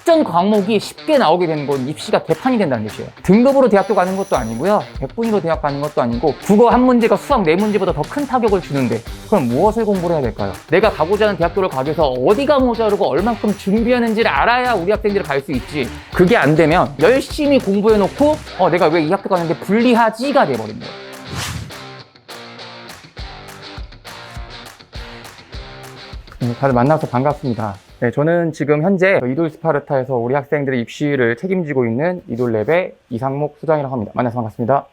특정 과목이 쉽게 나오게 되는 건 입시가 개판이 된다는 뜻이에요. 등급으로 대학교 가는 것도 아니고요. 100분위로 대학 가는 것도 아니고 국어 한 문제가 수학 4문제보다 더 큰 타격을 주는데 그럼 무엇을 공부를 해야 될까요? 내가 가고자 하는 대학교를 가기 위해서 어디가 모자르고 얼만큼 준비하는지를 알아야 우리 학생들이 갈 수 있지. 그게 안 되면 열심히 공부해놓고 내가 왜 이 학교 가는데 불리하지가 돼버린 거예요. 다들 만나서 반갑습니다. 네, 저는 지금 현재 이돌 스파르타에서 우리 학생들의 입시를 책임지고 있는 이돌랩의 이상목 수장이라고 합니다. 만나서 반갑습니다.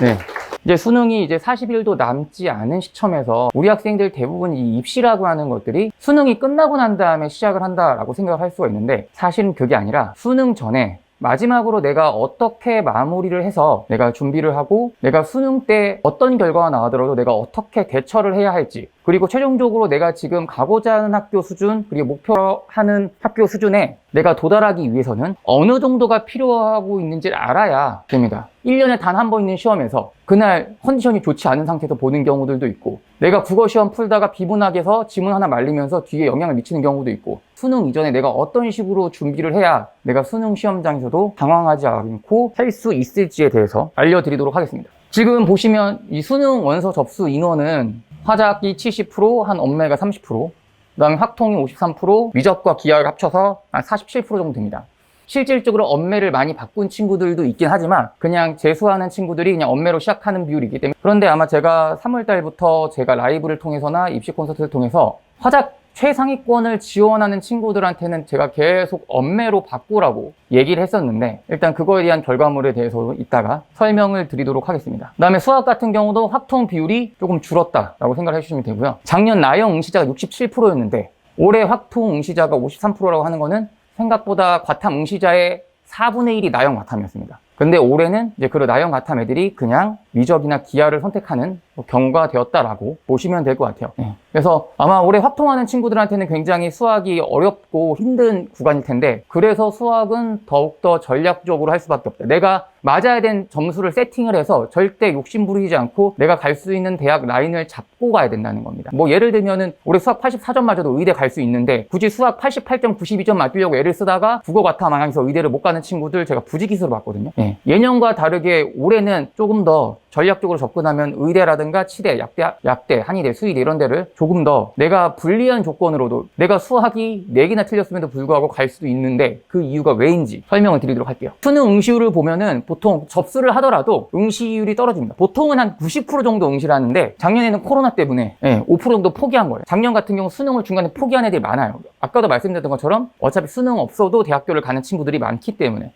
네. 이제 수능이 이제 40일도 남지 않은 시점에서 우리 학생들 대부분 이 입시라고 하는 것들이 수능이 끝나고 난 다음에 시작을 한다라고 생각을 할 수가 있는데 사실은 그게 아니라 수능 전에 마지막으로 내가 어떻게 마무리를 해서 내가 준비를 하고 내가 수능 때 어떤 결과가 나오더라도 내가 어떻게 대처를 해야 할지 그리고 최종적으로 내가 지금 가고자 하는 학교 수준 그리고 목표로 하는 학교 수준에 내가 도달하기 위해서는 어느 정도가 필요하고 있는지를 알아야 됩니다. 1년에 단 한 번 있는 시험에서 그날 컨디션이 좋지 않은 상태에서 보는 경우들도 있고 내가 국어 시험 풀다가 비문학에서 지문 하나 말리면서 뒤에 영향을 미치는 경우도 있고 수능 이전에 내가 어떤 식으로 준비를 해야 내가 수능 시험장에서도 당황하지 않고 할 수 있을지에 대해서 알려드리도록 하겠습니다. 지금 보시면 이 수능 원서 접수 인원은 화작이 70%, 한 엄매가 30%, 그 다음에 확통이 53%, 미적과 기하를 합쳐서 한 47% 정도 됩니다. 실질적으로 엄매를 많이 바꾼 친구들도 있긴 하지만 그냥 재수하는 친구들이 그냥 엄매로 시작하는 비율이기 때문에 그런데 아마 제가 3월달부터 제가 라이브를 통해서나 입시 콘서트를 통해서 화작 최상위권을 지원하는 친구들한테는 제가 계속 엄매로 바꾸라고 얘기를 했었는데 일단 그거에 대한 결과물에 대해서 이따가 설명을 드리도록 하겠습니다. 그 다음에 수학 같은 경우도 확통 비율이 조금 줄었다라고 생각을 해주시면 되고요. 작년 나영 응시자가 67%였는데 올해 확통 응시자가 53%라고 하는 거는 생각보다 과탐 응시자의 4분의 1이 나영 과탐이었습니다. 근데 올해는 이제 그런 나영 과탐 애들이 그냥 미적이나 기하를 선택하는 경우가 되었다라고 보시면 될 것 같아요. 그래서 아마 올해 확통하는 친구들한테는 굉장히 수학이 어렵고 힘든 구간일 텐데 그래서 수학은 더욱더 전략적으로 할 수밖에 없다. 내가 맞아야 된 점수를 세팅을 해서 절대 욕심 부리지 않고 내가 갈 수 있는 대학 라인을 잡고 가야 된다는 겁니다. 뭐 예를 들면은 올해 수학 84점 맞아도 의대 갈 수 있는데 굳이 수학 88점, 92점 맞추려고 애를 쓰다가 국어 과탐 망해서 의대를 못 가는 친구들 제가 부지기수로 봤거든요. 예년과 다르게 올해는 조금 더 전략적으로 접근하면 의대라든가 치대, 약대, 한의대, 수의대 이런 데를 조금 더 내가 불리한 조건으로도 내가 수학이 4개나 틀렸음에도 불구하고 갈 수도 있는데 그 이유가 왜인지 설명을 드리도록 할게요. 수능 응시율을 보면은 보통 접수를 하더라도 응시율이 떨어집니다. 보통은 한 90% 정도 응시를 하는데 작년에는 코로나 때문에 5% 정도 포기한 거예요. 작년 같은 경우 수능을 중간에 포기한 애들이 많아요. 아까도 말씀드렸던 것처럼 어차피 수능 없어도 대학교를 가는 친구들이 많기 때문에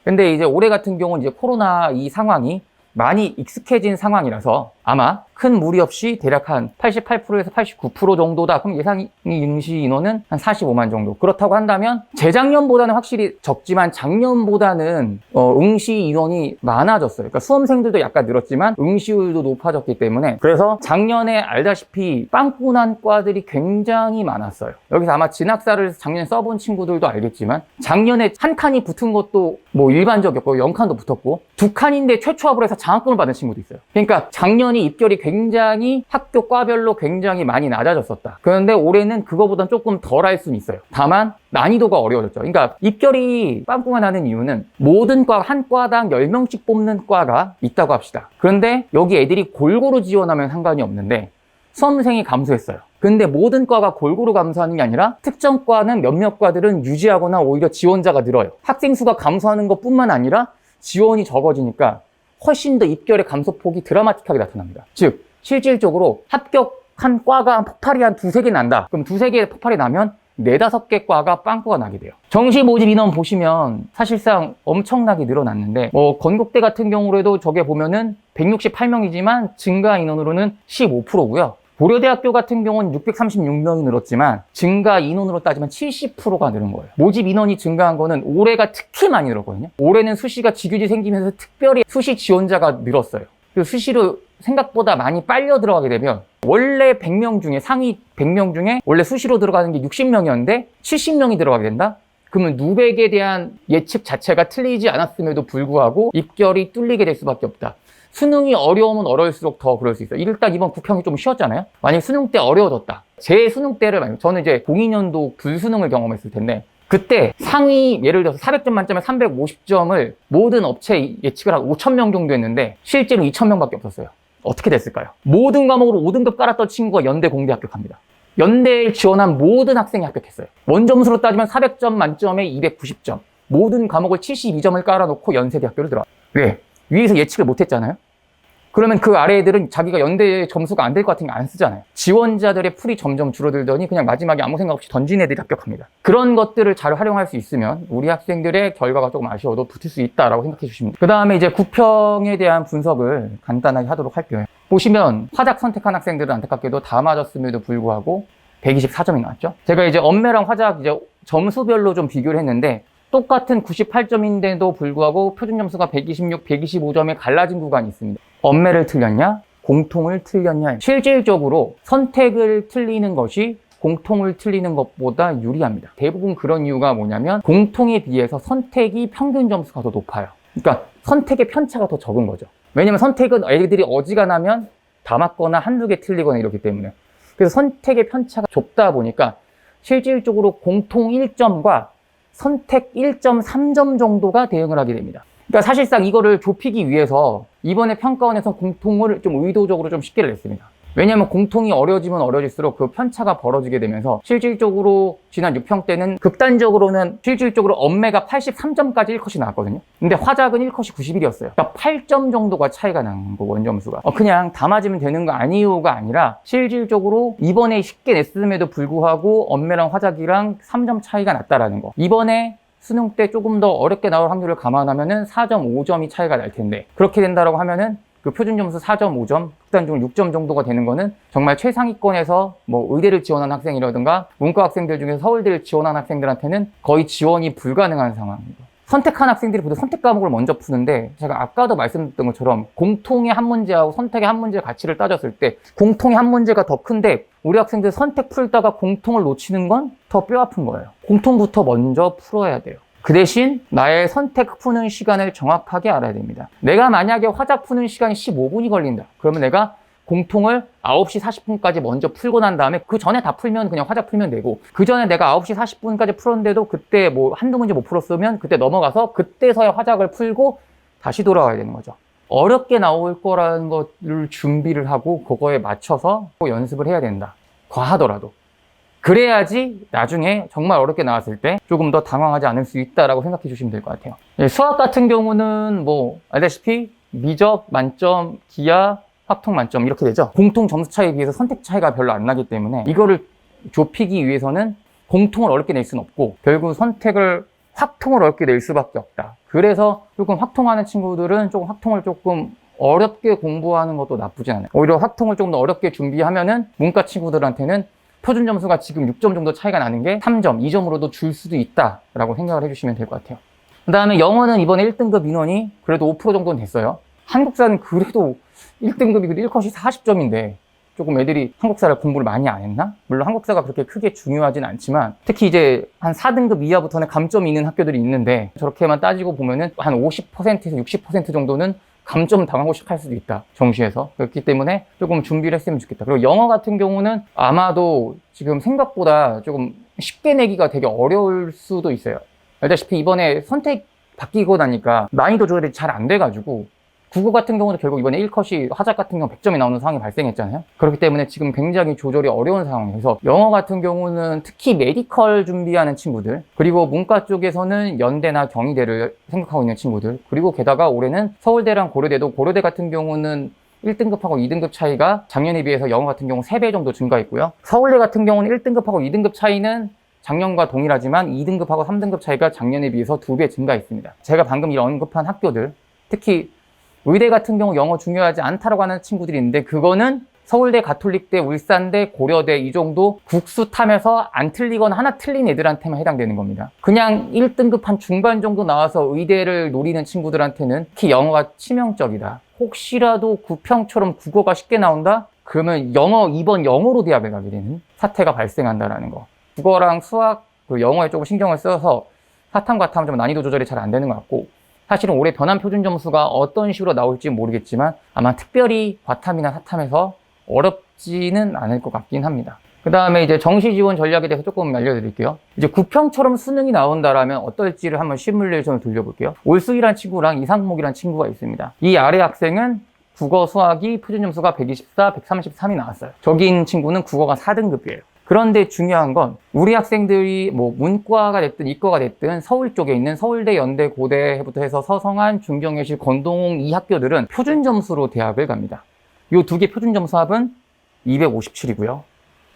근데 이제 올해 같은 경우는 이제 코로나 이 상황이 많이 익숙해진 상황이라서 아마 큰 무리 없이 대략 한 88%에서 89% 정도다. 그럼 예상 응시 인원은 한 45만 정도. 그렇다고 한다면 재작년보다는 확실히 적지만 작년보다는 응시 인원이 많아졌어요. 그러니까 수험생들도 약간 늘었지만 응시율도 높아졌기 때문에 그래서 작년에 알다시피 빵꾸난 과들이 굉장히 많았어요. 여기서 아마 진학사를 작년에 써본 친구들도 알겠지만 작년에 한 칸이 붙은 것도 뭐 일반적이었고 0칸도 붙었고 2칸인데 최초합으로 해서 장학금을 받은 친구도 있어요. 그러니까 작년이 입결이 굉장히 학교 과별로 굉장히 많이 낮아졌었다. 그런데 올해는 그거보단 조금 덜 할 수는 있어요. 다만 난이도가 어려워졌죠. 그러니까 입결이 빵꾸가 나는 이유는 모든 과, 한 과당 10명씩 뽑는 과가 있다고 합시다. 그런데 여기 애들이 골고루 지원하면 상관이 없는데 수험생이 감소했어요. 근데 모든 과가 골고루 감소하는 게 아니라 특정 과는 몇몇 과들은 유지하거나 오히려 지원자가 늘어요. 학생 수가 감소하는 것뿐만 아니라 지원이 적어지니까 훨씬 더 입결의 감소폭이 드라마틱하게 나타납니다. 즉 실질적으로 합격한 과가 폭발이 한 2-3개 난다. 그럼 2-3개의 폭발이 나면 4-5개 과가 빵꾸가 나게 돼요. 정시 모집 인원 보시면 사실상 엄청나게 늘어났는데 건국대 같은 경우에도 저게 보면은 168명이지만 증가 인원으로는 15%고요. 고려대학교 같은 경우는 636명이 늘었지만 증가 인원으로 따지면 70%가 늘은 거예요. 모집 인원이 증가한 거는 올해가 특히 많이 늘었거든요. 올해는 수시가 직유지 생기면서 특별히 수시 지원자가 늘었어요. 그리고 수시로 생각보다 많이 빨려 들어가게 되면 원래 100명 중에 상위 100명 중에 원래 수시로 들어가는 게 60명이었는데 70명이 들어가게 된다? 그러면 누백에 대한 예측 자체가 틀리지 않았음에도 불구하고 입결이 뚫리게 될 수밖에 없다. 수능이 어려우면 어려울수록 더 그럴 수 있어요. 일단 이번 국평이 좀 쉬웠잖아요. 만약 수능 때 어려워졌다. 제 수능 때를 저는 이제 02년도 불수능을 경험했을 텐데 그때 상위 예를 들어서 400점 만점에 350점을 모든 업체에 예측을 하고 5,000명 정도 했는데 실제로 2,000명밖에 없었어요. 어떻게 됐을까요? 모든 과목으로 5등급 깔았던 친구가 연대 공대 합격합니다. 연대에 지원한 모든 학생이 합격했어요. 원점수로 따지면 400점 만점에 290점. 모든 과목을 72점을 깔아놓고 연세대학교를 들어와. 왜? 위에서 예측을 못했잖아요. 그러면 그 아래 애들은 자기가 연대 점수가 안 될 것 같은 게 안 쓰잖아요. 지원자들의 풀이 점점 줄어들더니 그냥 마지막에 아무 생각 없이 던진 애들이 합격합니다. 그런 것들을 잘 활용할 수 있으면 우리 학생들의 결과가 조금 아쉬워도 붙을 수 있다라고 생각해 주시면 돼요. 그 다음에 이제 구평에 대한 분석을 간단하게 하도록 할게요. 보시면 화작 선택한 학생들은 안타깝게도 다 맞았음에도 불구하고 124점이 나왔죠. 제가 이제 엄매랑 화작 이제 점수별로 좀 비교를 했는데 똑같은 98점인데도 불구하고 표준 점수가 126, 125점에 갈라진 구간이 있습니다. 엄매를 틀렸냐? 공통을 틀렸냐? 실질적으로 선택을 틀리는 것이 공통을 틀리는 것보다 유리합니다. 대부분 그런 이유가 뭐냐면 공통에 비해서 선택이 평균 점수가 더 높아요. 그러니까 선택의 편차가 더 적은 거죠. 왜냐면 선택은 애들이 어지간하면 다 맞거나 한두 개 틀리거나 이렇기 때문에. 그래서 선택의 편차가 좁다 보니까 실질적으로 공통 1점과 선택 1.3점 정도가 대응을 하게 됩니다. 그러니까 사실상 이거를 좁히기 위해서 이번에 평가원에서 공통을 좀 의도적으로 좀 쉽게 냈습니다. 왜냐하면 공통이 어려지면 어려질수록 그 편차가 벌어지게 되면서 실질적으로 지난 6평 때는 극단적으로는 실질적으로 엄매가 83점까지 1컷이 나왔거든요. 근데 화작은 1컷이 91이었어요. 그러니까 8점 정도가 차이가 난 거, 원점수가. 그냥 다 맞으면 되는 거 아니요가 아니라 실질적으로 이번에 쉽게 냈음에도 불구하고 엄매랑 화작이랑 3점 차이가 났다라는 거. 이번에 수능 때 조금 더 어렵게 나올 확률을 감안하면은 4.5점이 차이가 날 텐데 그렇게 된다라고 하면은 그 표준 점수 4.5점, 극단적으로 6점 정도가 되는 거는 정말 최상위권에서 뭐 의대를 지원한 학생이라든가 문과 학생들 중에서 서울대를 지원한 학생들한테는 거의 지원이 불가능한 상황입니다. 선택한 학생들이 보통 선택 과목을 먼저 푸는데 제가 아까도 말씀드렸던 것처럼 공통의 한 문제하고 선택의 한 문제의 가치를 따졌을 때 공통의 한 문제가 더 큰데 우리 학생들 선택 풀다가 공통을 놓치는 건 더 뼈아픈 거예요. 공통부터 먼저 풀어야 돼요. 그 대신 나의 선택 푸는 시간을 정확하게 알아야 됩니다. 내가 만약에 화작 푸는 시간이 15분이 걸린다. 그러면 내가 공통을 9시 40분까지 먼저 풀고 난 다음에 그 전에 다 풀면 그냥 화작 풀면 되고 그 전에 내가 9시 40분까지 풀었는데도 그때 뭐 한두 문제 못 풀었으면 그때 넘어가서 그때서야 화작을 풀고 다시 돌아와야 되는 거죠. 어렵게 나올 거라는 것을 준비를 하고 그거에 맞춰서 연습을 해야 된다. 과하더라도. 그래야지 나중에 정말 어렵게 나왔을 때 조금 더 당황하지 않을 수 있다라고 생각해 주시면 될 것 같아요. 수학 같은 경우는 뭐 알다시피 미적 만점, 기하, 확통 만점 이렇게 되죠. 공통 점수 차이에 비해서 선택 차이가 별로 안 나기 때문에 이거를 좁히기 위해서는 공통을 어렵게 낼 수는 없고 결국 선택을 확통을 어렵게 낼 수밖에 없다. 그래서 조금 확통하는 친구들은 조금 확통을 조금 어렵게 공부하는 것도 나쁘지 않아요. 오히려 확통을 조금 더 어렵게 준비하면은 문과 친구들한테는 표준 점수가 지금 6점 정도 차이가 나는 게 3점, 2점으로도 줄 수도 있다라고 생각을 해주시면 될 것 같아요. 그 다음에 영어는 이번에 1등급 인원이 그래도 5% 정도는 됐어요. 한국사는 그래도 1등급이 1컷이 40점인데 조금 애들이 한국사를 공부를 많이 안 했나? 물론 한국사가 그렇게 크게 중요하진 않지만 특히 이제 한 4등급 이하부터는 감점이 있는 학교들이 있는데 저렇게만 따지고 보면은 한 50%에서 60% 정도는 감점 당하고 시작할 수도 있다. 정시에서. 그렇기 때문에 조금 준비를 했으면 좋겠다. 그리고 영어 같은 경우는 아마도 지금 생각보다 조금 쉽게 내기가 되게 어려울 수도 있어요. 알다시피 이번에 선택 바뀌고 나니까 난이도 조절이 잘 안 돼가지고 국어 같은 경우는 결국 이번에 1컷이 화작 같은 경우 100점이 나오는 상황이 발생했잖아요. 그렇기 때문에 지금 굉장히 조절이 어려운 상황에서 영어 같은 경우는 특히 메디컬 준비하는 친구들 그리고 문과 쪽에서는 연대나 경희대를 생각하고 있는 친구들 그리고 게다가 올해는 서울대랑 고려대도 고려대 같은 경우는 1등급하고 2등급 차이가 작년에 비해서 영어 같은 경우 3배 정도 증가했고요. 서울대 같은 경우는 1등급하고 2등급 차이는 작년과 동일하지만 2등급하고 3등급 차이가 작년에 비해서 2배 증가했습니다. 제가 방금 이 언급한 학교들 특히 의대 같은 경우 영어 중요하지 않다라고 하는 친구들이 있는데 그거는 서울대, 가톨릭대, 울산대, 고려대 이 정도 국수 탐에서 안 틀리거나 하나 틀린 애들한테만 해당되는 겁니다. 그냥 1등급 한 중반 정도 나와서 의대를 노리는 친구들한테는 특히 영어가 치명적이다. 혹시라도 구평처럼 국어가 쉽게 나온다? 그러면 영어 2번 영어로 대학을 가게 되는 사태가 발생한다라는 거. 국어랑 수학, 그리고 영어에 조금 신경을 써서 사탐, 과탐 좀 난이도 조절이 잘 안 되는 것 같고 사실은 올해 변환 표준 점수가 어떤 식으로 나올지 모르겠지만 아마 특별히 과탐이나 사탐에서 어렵지는 않을 것 같긴 합니다. 그 다음에 이제 정시 지원 전략에 대해서 조금 알려드릴게요. 이제 구평처럼 수능이 나온다라면 어떨지를 한번 시뮬레이션을 돌려볼게요. 올수이란 친구랑 이상목이란 친구가 있습니다. 이 아래 학생은 국어, 수학이 표준 점수가 124, 133이 나왔어요. 저기 있는 친구는 국어가 4등급이에요. 그런데 중요한 건 우리 학생들이 뭐 문과가 됐든 이과가 됐든 서울 쪽에 있는 서울대, 연대, 고대부터 해서 서성한, 중경예실, 건동홍 이 학교들은 표준 점수로 대학을 갑니다. 이 두 개 표준 점수 합은 257이고요.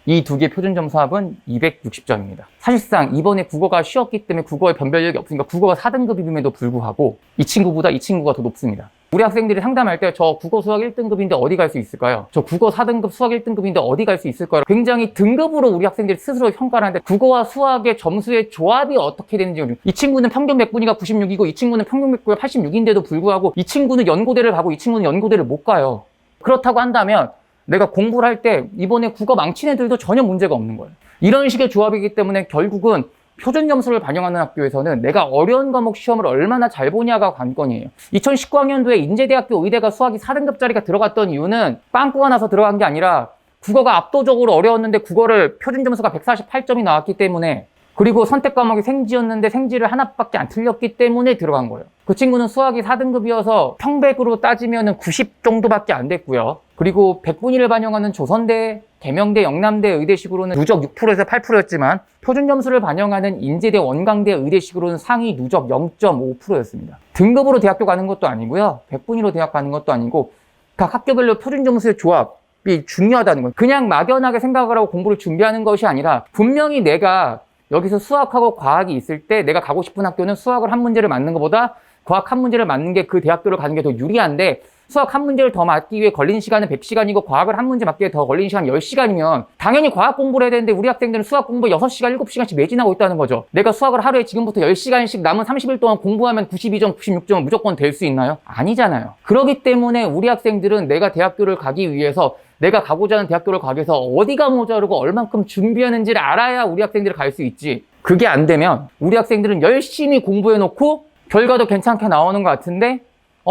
이 두 개 표준 점수 합은 260점입니다. 사실상 이번에 국어가 쉬웠기 때문에 국어에 변별력이 없으니까 국어가 4등급임에도 불구하고 이 친구보다 이 친구가 더 높습니다. 우리 학생들이 상담할 때 저 국어 수학 1등급인데 어디 갈 수 있을까요? 저 국어 4등급 수학 1등급인데 어디 갈 수 있을까요? 굉장히 등급으로 우리 학생들이 스스로 평가를 하는데 국어와 수학의 점수의 조합이 어떻게 되는지, 이 친구는 평균 백분위가 96이고 이 친구는 평균 백분위가 86인데도 불구하고 이 친구는 연고대를 가고 이 친구는 연고대를 못 가요. 그렇다고 한다면 내가 공부를 할 때 이번에 국어 망친 애들도 전혀 문제가 없는 거예요. 이런 식의 조합이기 때문에 결국은 표준 점수를 반영하는 학교에서는 내가 어려운 과목 시험을 얼마나 잘 보냐가 관건이에요. 2019학년도에 인제대학교 의대가 수학이 4등급짜리가 들어갔던 이유는 빵꾸가 나서 들어간 게 아니라 국어가 압도적으로 어려웠는데 국어를 표준 점수가 148점이 나왔기 때문에, 그리고 선택 과목이 생지였는데 생지를 하나밖에 안 틀렸기 때문에 들어간 거예요. 그 친구는 수학이 4등급이어서 평백으로 따지면 90 정도밖에 안 됐고요. 그리고 백분위를 반영하는 조선대, 계명대, 영남대 의대식으로는 누적 6%에서 8%였지만 표준 점수를 반영하는 인제대, 원광대 의대식으로는 상위 누적 0.5%였습니다. 등급으로 대학교 가는 것도 아니고요. 백분위로 대학 가는 것도 아니고 각 학교별로 표준 점수의 조합이 중요하다는 거예요. 그냥 막연하게 생각을 하고 공부를 준비하는 것이 아니라 분명히 내가 여기서 수학하고 과학이 있을 때 내가 가고 싶은 학교는 수학을 한 문제를 맞는 것보다 과학 한 문제를 맞는 게 그 대학교를 가는 게 더 유리한데, 수학 한 문제를 더 맞기 위해 걸린 시간은 100시간이고 과학을 한 문제 맞기 위해 더 걸린 시간 10시간이면 당연히 과학 공부를 해야 되는데 우리 학생들은 수학 공부 6시간, 7시간씩 매진하고 있다는 거죠. 내가 수학을 하루에 지금부터 10시간씩 남은 30일 동안 공부하면 92점, 96점은 무조건 될 수 있나요? 아니잖아요. 그렇기 때문에 우리 학생들은 내가 대학교를 가기 위해서, 내가 가고자 하는 대학교를 가기 위해서 어디가 모자르고 얼만큼 준비하는지를 알아야 우리 학생들이 갈 수 있지. 그게 안 되면 우리 학생들은 열심히 공부해놓고 결과도 괜찮게 나오는 것 같은데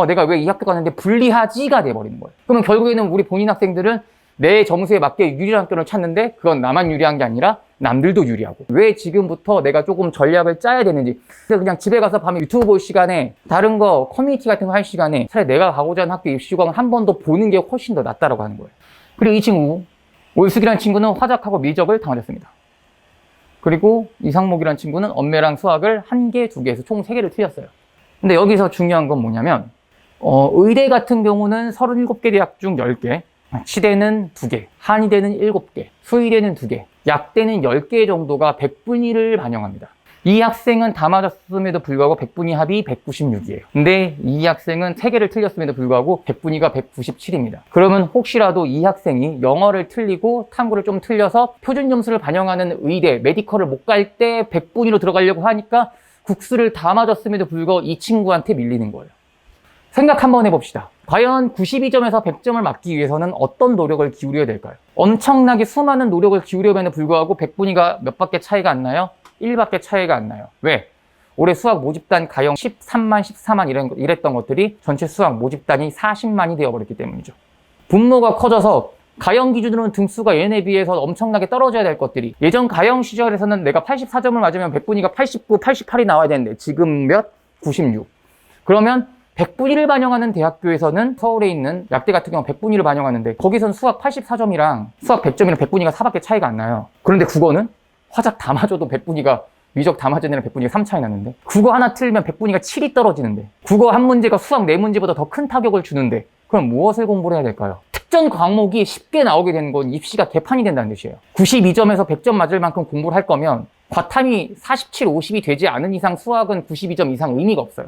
내가 왜 이 학교 가는데 불리하지가 돼버리는 거예요. 그러면 결국에는 우리 본인 학생들은 내 점수에 맞게 유리한 학교를 찾는데 그건 나만 유리한 게 아니라 남들도 유리하고, 왜 지금부터 내가 조금 전략을 짜야 되는지, 그냥 집에 가서 밤에 유튜브 볼 시간에 다른 거 커뮤니티 같은 거 할 시간에 차라리 내가 가고자 하는 학교 입시광을 한 번 더 보는 게 훨씬 더 낫다라고 하는 거예요. 그리고 이 친구 올숙이라는 친구는 화작하고 미적을 다 맞았습니다. 그리고 이상목이라는 친구는 엄매랑 수학을 1개, 2개에서 총 3개를 틀렸어요. 근데 여기서 중요한 건 뭐냐면 의대 같은 경우는 37개 대학 중 10개, 치대는 2개, 한의대는 7개, 수의대는 2개, 약대는 10개 정도가 백분위를 반영합니다. 이 학생은 다 맞았음에도 불구하고 백분위 합이 196이에요. 근데 이 학생은 3개를 틀렸음에도 불구하고 백분위가 197입니다. 그러면 혹시라도 이 학생이 영어를 틀리고 탐구를 좀 틀려서 표준 점수를 반영하는 의대, 메디컬을 못 갈 때 백분위로 들어가려고 하니까 국수를 다 맞았음에도 불구하고 이 친구한테 밀리는 거예요. 생각 한번 해봅시다. 과연 92점에서 100점을 맞기 위해서는 어떤 노력을 기울여야 될까요? 엄청나게 수많은 노력을 기울여도 불구하고 백분위가 몇 밖에 차이가 안 나요? 1밖에 차이가 안 나요. 왜? 올해 수학 모집단 가형 13만, 14만 이랬던 것들이 전체 수학 모집단이 40만이 되어버렸기 때문이죠. 분모가 커져서 가형 기준으로는 등수가 얘네에 비해서 엄청나게 떨어져야 될 것들이, 예전 가형 시절에서는 내가 84점을 맞으면 백분위가 89, 88이 나와야 되는데 지금 몇? 96. 그러면 백분위를 반영하는 대학교에서는 서울에 있는 약대 같은 경우 백분위를 반영하는데 거기서는 수학 84점이랑 수학 100점이랑 백분위가 4밖에 차이가 안 나요. 그런데 국어는 화작 다 맞아도 백분위가, 미적 다 맞은 애랑 백분위가 3 차이 나는데, 국어 하나 틀리면 백분위가 7이 떨어지는데, 국어 한 문제가 수학 4문제보다 더 큰 타격을 주는데 그럼 무엇을 공부를 해야 될까요? 특정 과목이 쉽게 나오게 되는 건 입시가 개판이 된다는 뜻이에요. 92점에서 100점 맞을 만큼 공부를 할 거면 과탐이 47, 50이 되지 않은 이상 수학은 92점 이상 의미가 없어요.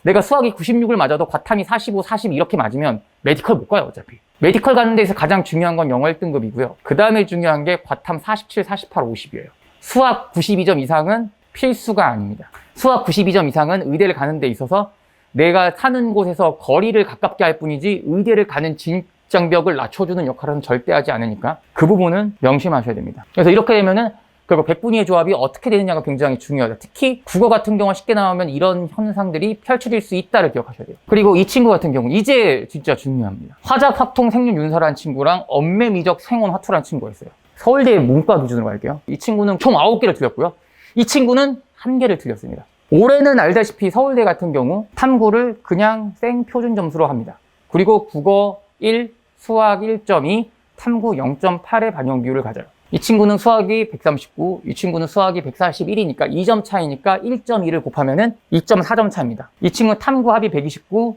내가 수학이 96을 맞아도 과탐이 45, 40 이렇게 맞으면 메디컬 못 가요, 어차피. 메디컬 가는 데서 가장 중요한 건 영어 1등급이고요. 그 다음에 중요한 게 과탐 47, 48, 50이에요. 수학 92점 이상은 필수가 아닙니다. 수학 92점 이상은 의대를 가는 데 있어서 내가 사는 곳에서 거리를 가깝게 할 뿐이지 의대를 가는 진입장벽을 낮춰주는 역할은 절대 하지 않으니까 그 부분은 명심하셔야 됩니다. 그래서 이렇게 되면은 결국 백분위의 조합이 어떻게 되느냐가 굉장히 중요하다. 특히 국어 같은 경우가 쉽게 나오면 이런 현상들이 펼쳐질 수 있다를 기억하셔야 돼요. 그리고 이 친구 같은 경우 이제 진짜 중요합니다. 화작, 확통, 생륜, 윤사라는 친구랑 엄매, 미적, 생원, 화투라는 친구가 있어요. 서울대 문과 기준으로 갈게요. 이 친구는 총 9개를 틀렸고요. 이 친구는 1개를 틀렸습니다. 올해는 알다시피 서울대 같은 경우 탐구를 그냥 생 표준 점수로 합니다. 그리고 국어 1, 수학 1.2, 탐구 0.8의 반영 비율을 가져요. 이 친구는 수학이 139, 이 친구는 수학이 141이니까 2점 차이니까 1.2를 곱하면은 2.4점 차입니다. 이 친구는 탐구 합이 129,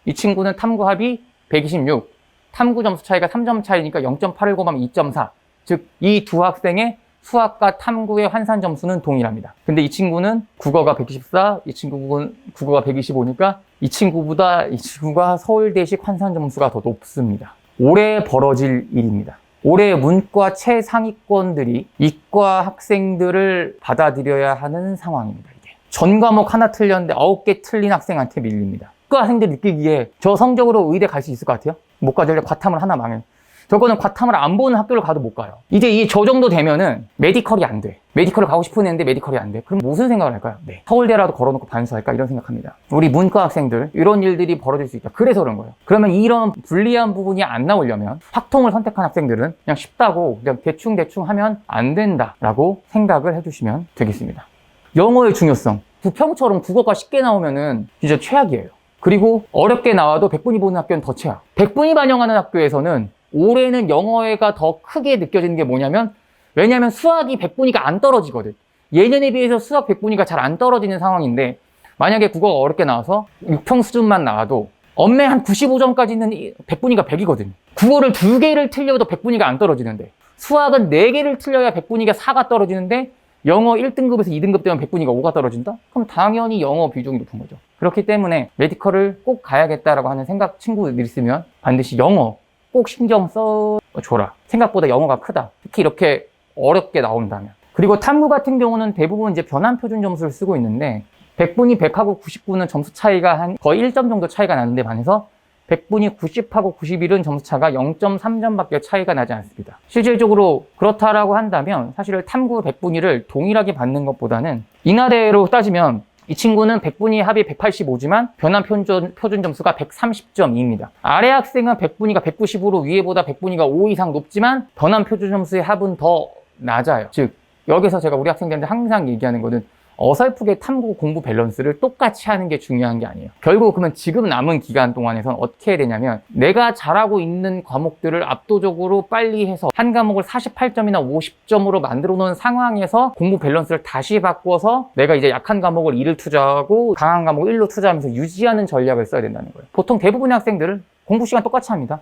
이 친구는 탐구 합이 126, 탐구 점수 차이가 3점 차이니까 0.8을 곱하면 2.4. 즉, 이 두 학생의 수학과 탐구의 환산 점수는 동일합니다. 근데 이 친구는 국어가 124, 이 친구는 국어가 125니까 이 친구가 서울대식 환산 점수가 더 높습니다. 올해 벌어질 일입니다. 올해 문과 최상위권들이 이과 학생들을 받아들여야 하는 상황입니다. 이게 전 과목 하나 틀렸는데 9개 틀린 학생한테 밀립니다. 이과 학생들 느끼기에 저 성적으로 의대 갈 수 있을 것 같아요? 못 가죠. 과탐을 하나 망해. 저거는 과탐을 안 보는 학교를 가도 못 가요. 이제 저 정도 되면은 메디컬이 안 돼. 메디컬을 가고 싶은 애인데 메디컬이 안 돼. 그럼 무슨 생각을 할까요? 네. 서울대라도 걸어놓고 반수할까? 이런 생각합니다. 우리 문과 학생들 이런 일들이 벌어질 수 있다. 그래서 그런 거예요. 그러면 이런 불리한 부분이 안 나오려면 확통을 선택한 학생들은 그냥 쉽다고 그냥 대충 하면 안 된다라고 생각을 해주시면 되겠습니다. 영어의 중요성. 부평처럼 국어가 쉽게 나오면은 진짜 최악이에요. 그리고 어렵게 나와도 100분위 보는 학교는 더 최악. 100분위 반영하는 학교에서는 올해는 영어회가 더 크게 느껴지는 게 뭐냐면, 왜냐면 수학이 100분위가 안 떨어지거든. 예년에 비해서 수학 100분위가 잘 안 떨어지는 상황인데, 만약에 국어가 어렵게 나와서 6평 수준만 나와도 엄매 한 95점까지는 100분위가 100이거든. 국어를 2개를 틀려도 100분위가 안 떨어지는데, 수학은 4개를 틀려야 100분위가 4가 떨어지는데, 영어 1등급에서 2등급 되면 100분위가 5가 떨어진다? 그럼 당연히 영어 비중이 높은 거죠. 그렇기 때문에 메디컬을 꼭 가야겠다라고 하는 생각 친구들이 있으면 반드시 영어 꼭 신경 써줘라. 생각보다 영어가 크다. 특히 이렇게 어렵게 나온다면. 그리고 탐구 같은 경우는 대부분 이제 변환 표준 점수를 쓰고 있는데 100분이 100하고 99는 점수 차이가 한 거의 1점 정도 차이가 나는데 반해서 100분이 90하고 91은 점수 차가 0.3점밖에 차이가 나지 않습니다. 실질적으로 그렇다라고 한다면 사실 탐구 100분위를 동일하게 받는 것보다는 인하대로 따지면 이 친구는 100분위 합이 185지만 변환 표준 점수가 130.2입니다. 아래 학생은 100분위가 190으로 위에보다 100분위가 5 이상 높지만 변환 표준 점수의 합은 더 낮아요. 즉 여기서 제가 우리 학생들한테 항상 얘기하는 거는 어설프게 탐구 공부 밸런스를 똑같이 하는 게 중요한 게 아니에요. 결국 그러면 지금 남은 기간 동안에선 어떻게 해야 되냐면 내가 잘하고 있는 과목들을 압도적으로 빨리 해서 한 과목을 48점이나 50점으로 만들어 놓은 상황에서 공부 밸런스를 다시 바꿔서 내가 이제 약한 과목을 2를 투자하고 강한 과목을 1로 투자하면서 유지하는 전략을 써야 된다는 거예요. 보통 대부분의 학생들은 공부 시간 똑같이 합니다.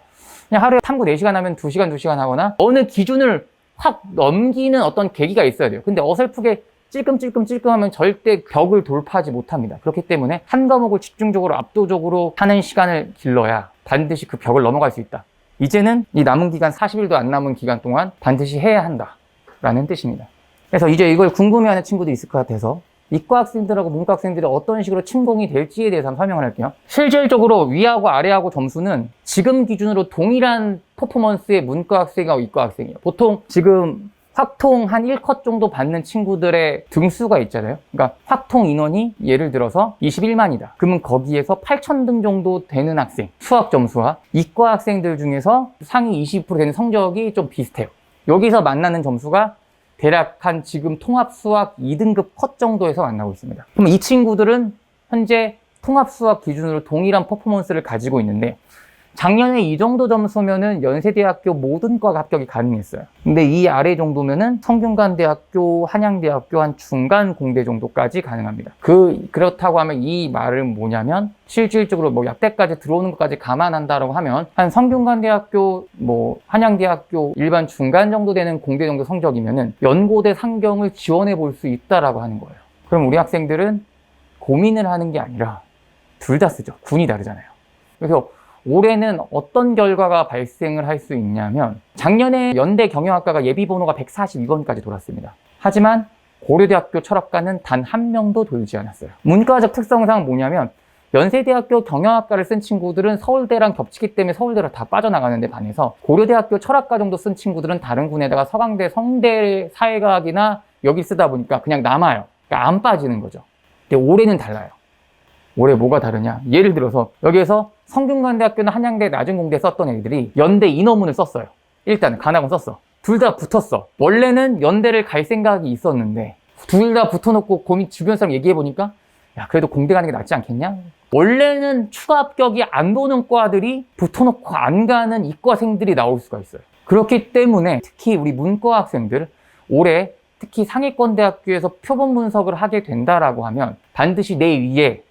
그냥 하루에 탐구 4시간 하면 2시간 하거나 어느 기준을 확 넘기는 어떤 계기가 있어야 돼요. 근데 어설프게 찔끔찔끔하면 절대 벽을 돌파하지 못합니다. 그렇기 때문에 한 과목을 집중적으로 압도적으로 하는 시간을 길러야 반드시 그 벽을 넘어갈 수 있다. 이제는 이 남은 기간 40일도 안 남은 기간 동안 반드시 해야 한다라는 뜻입니다. 그래서 이제 이걸 궁금해하는 친구들이 있을 것 같아서 이과 학생들하고 문과 학생들이 어떤 식으로 침공이 될지에 대해서 한번 설명을 할게요. 실질적으로 위하고 아래하고 점수는 지금 기준으로 동일한 퍼포먼스의 문과 학생하고 이과 학생이에요. 보통 지금 확통 한 1컷 정도 받는 친구들의 등수가 있잖아요. 그러니까 확통 인원이 예를 들어서 21만이다. 그러면 거기에서 8,000등 정도 되는 학생, 수학 점수와 이과 학생들 중에서 상위 20% 되는 성적이 좀 비슷해요. 여기서 만나는 점수가 대략 한 지금 통합 수학 2등급 컷 정도에서 만나고 있습니다. 그럼 이 친구들은 현재 통합 수학 기준으로 동일한 퍼포먼스를 가지고 있는데 작년에 이 정도 점수면은 연세대학교 모든 과가 합격이 가능했어요. 근데 이 아래 정도면은 성균관대학교, 한양대학교 한 중간 공대 정도까지 가능합니다. 그렇다고 하면 이 말은 뭐냐면 실질적으로 뭐 약대까지 들어오는 것까지 감안한다라고 하면 한 성균관대학교, 뭐 한양대학교 일반 중간 정도 되는 공대 정도 성적이면은 연고대 상경을 지원해 볼 수 있다라고 하는 거예요. 그럼 우리 학생들은 고민을 하는 게 아니라 둘 다 쓰죠. 군이 다르잖아요. 그래서 올해는 어떤 결과가 발생을 할 수 있냐면 작년에 연대 경영학과가 예비번호가 142번까지 돌았습니다. 하지만 고려대학교 철학과는 단 한 명도 돌지 않았어요. 문과적 특성상 뭐냐면 연세대학교 경영학과를 쓴 친구들은 서울대랑 겹치기 때문에 서울대로 다 빠져나가는데 반해서 고려대학교 철학과 정도 쓴 친구들은 다른 군에다가 서강대, 성대 사회과학이나 여기 쓰다 보니까 그냥 남아요. 그러니까 안 빠지는 거죠. 근데 올해는 달라요. 올해 뭐가 다르냐? 예를 들어서 여기에서 성균관대학교나 한양대, 낮은공대 썼던 애들이 연대 인어문을 썼어요. 일단 간학원 썼어. 둘 다 붙었어. 원래는 연대를 갈 생각이 있었는데 둘 다 붙어놓고 주변 사람 얘기해보니까 야, 그래도 공대 가는 게 낫지 않겠냐? 원래는 추가 합격이 안 도는 과들이 붙어놓고 안 가는 이과생들이 나올 수가 있어요. 그렇기 때문에 특히 우리 문과 학생들 올해 특히 상위권 대학교에서 표본 분석을 하게 된다라고 하면 반드시 내 위에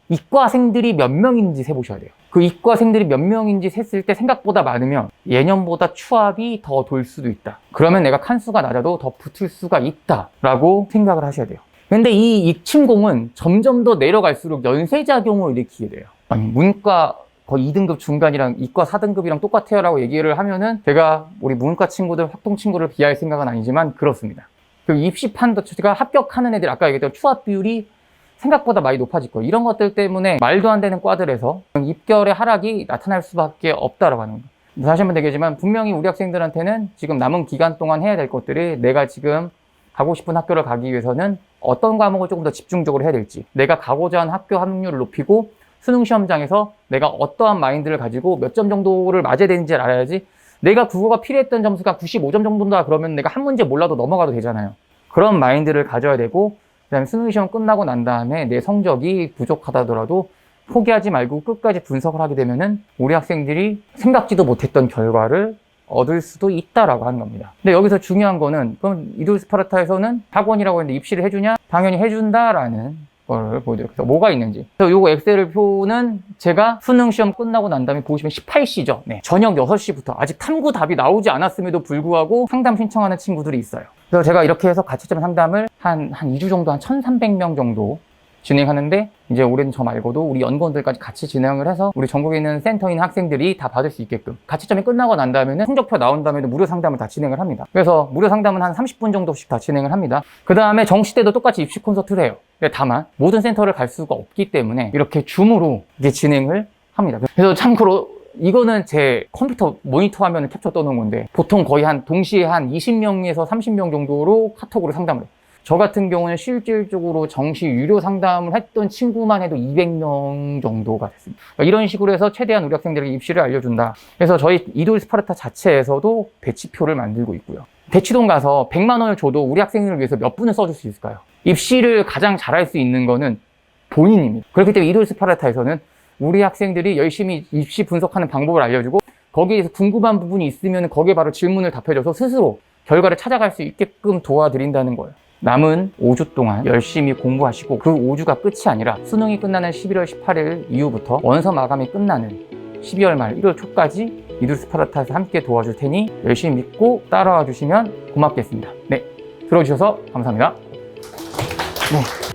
이과생들이 몇 명인지 세보셔야 돼요. 그 이과생들이 몇 명인지 셌을 때 생각보다 많으면 예년보다 추합이 더 돌 수도 있다. 그러면 내가 칸수가 낮아도 더 붙을 수가 있다라고 생각을 하셔야 돼요. 근데 이 익침공은 점점 더 내려갈수록 연쇄작용을 일으키게 돼요. 아니, 문과 거의 2등급 중간이랑 이과 4등급이랑 똑같아요 라고 얘기를 하면은 제가 우리 문과 친구들, 학동 친구를 비하할 생각은 아니지만 그렇습니다. 그리고 입시판도 제가 합격하는 애들 아까 얘기했던 추합 비율이 생각보다 많이 높아질 거예요. 이런 것들 때문에 말도 안 되는 과들에서 입결의 하락이 나타날 수밖에 없다라고 하는 거예요. 다시 한번 얘기하지만 분명히 우리 학생들한테는 지금 남은 기간 동안 해야 될 것들이 내가 지금 가고 싶은 학교를 가기 위해서는 어떤 과목을 조금 더 집중적으로 해야 될지, 내가 가고자 하는 학교 합격률을 높이고 수능 시험장에서 내가 어떠한 마인드를 가지고 몇 점 정도를 맞아야 되는지 알아야지. 내가 국어가 필요했던 점수가 95점 정도다 그러면 내가 한 문제 몰라도 넘어가도 되잖아요. 그런 마인드를 가져야 되고, 그다음에 수능 시험 끝나고 난 다음에 내 성적이 부족하다더라도 포기하지 말고 끝까지 분석을 하게 되면은 우리 학생들이 생각지도 못했던 결과를 얻을 수도 있다라고 하는 겁니다. 근데 여기서 중요한 거는 그럼 이돌 스파르타에서는 학원이라고 했는데 입시를 해주냐? 당연히 해준다라는 걸 보여드려요. 그래서 뭐가 있는지. 그래서 요거 엑셀 표는 제가 수능 시험 끝나고 난 다음에 보시면 18시죠. 네. 저녁 6시부터 아직 탐구 답이 나오지 않았음에도 불구하고 상담 신청하는 친구들이 있어요. 그래서 제가 이렇게 해서 가채점 상담을 한 2주 정도 한 1,300명 정도 진행하는데 이제 올해는 저 말고도 우리 연구원들까지 같이 진행을 해서 우리 전국에 있는 센터에 있는 학생들이 다 받을 수 있게끔 가채점이 끝나고 난 다음에는 성적표 나온 다음에도 무료 상담을 다 진행을 합니다. 그래서 무료 상담은 한 30분 정도씩 다 진행을 합니다. 그 다음에 정시 때도 똑같이 입시 콘서트를 해요. 다만 모든 센터를 갈 수가 없기 때문에 이렇게 줌으로 이제 진행을 합니다. 그래서 참고로 이거는 제 컴퓨터 모니터 화면을 캡처 떠놓은 건데 보통 거의 동시에 한 20명에서 30명 정도로 카톡으로 상담을 해요. 저 같은 경우는 실질적으로 정시 유료 상담을 했던 친구만 해도 200명 정도가 됐습니다. 그러니까 이런 식으로 해서 최대한 우리 학생들에게 입시를 알려준다. 그래서 저희 이돌 스파르타 자체에서도 배치표를 만들고 있고요. 대치동 가서 100만 원을 줘도 우리 학생들을 위해서 몇 분을 써줄 수 있을까요? 입시를 가장 잘할 수 있는 거는 본인입니다. 그렇기 때문에 이돌 스파르타에서는 우리 학생들이 열심히 입시 분석하는 방법을 알려주고 거기에서 궁금한 부분이 있으면 거기에 바로 질문을 답해줘서 스스로 결과를 찾아갈 수 있게끔 도와드린다는 거예요. 남은 5주 동안 열심히 공부하시고 그 5주가 끝이 아니라 수능이 끝나는 11월 18일 이후부터 원서 마감이 끝나는 12월 말 1월 초까지 이돌 스파르타에서 함께 도와줄 테니 열심히 믿고 따라와 주시면 고맙겠습니다. 네, 들어주셔서 감사합니다. 네.